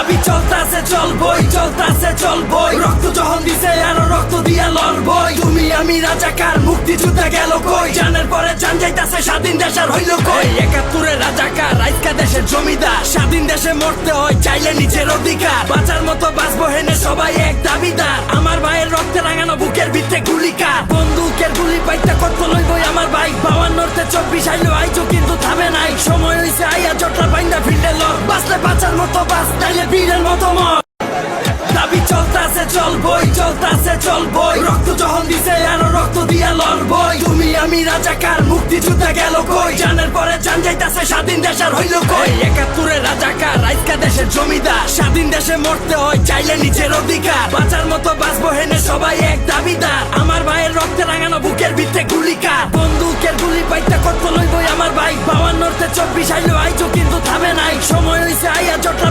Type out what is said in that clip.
দাবি চলতাছে চলবই, চলতাছে চলবই, রক্ত যখন দিছে আরো রক্ত দিয়া লড়বই। তুমি আমি রাজাকার, মুক্তিযোদ্ধা গেল কই, জানের পরে জান যাইতাছে, স্বাধীন দেশ আর হইল কই। ৭১ রাজাকার, আজকা দেশের জমিদার, স্বাধীন দেশে মরতে হয় চাইলে নিজের অধিকার, বাঁচার মতো বাঁচবো হেনে সবাই এক দাবিদার। আমার ভাইয়ের রক্তে রাঙানো বুকের ভিতরে গুলিকার, বন্দুকের গুলি পাইতে কত লইবই আমার ভাই। ৫২তে ২৪ আইলো আইজো কিন্তু থামে নাই, সময় হইছে আইয়া জটলা বাইন্দা ফিল্ডে লড়, বাঁচলে বাঁচার মতো বাঁচ, তাইলে বীরের মতো মর। দাবি চলতাছে চলবই, চলতাছে চলবই, রক্ত যখন দিছে আরো রক্ত দিয়া লড়বই। তুমি আমি রাজাকার, মুক্তিযোদ্ধা গেল কই, জানের পরে জান যাইতাছে, স্বাধীন দেশ আর হইল কই। ৭১ রাজাকার, আজকা দেশের জমিদার, স্বাধীন দেশে মরতে হয় চাইলে নিজের অধিকার, বাঁচার মতো বাঁচবো হেনে সবাই এক দাবিদার। আমার ভাইয়ের রক্তে রাঙানো বুকের ভিতরে গুলিকার, বন্দুকের গুলি পাইতে কত লইবই আমার ভাই। ৫২তে ২৪ আইলো আইজো কিন্তু থামে নাই, সময় হইছে আইয়া জটলা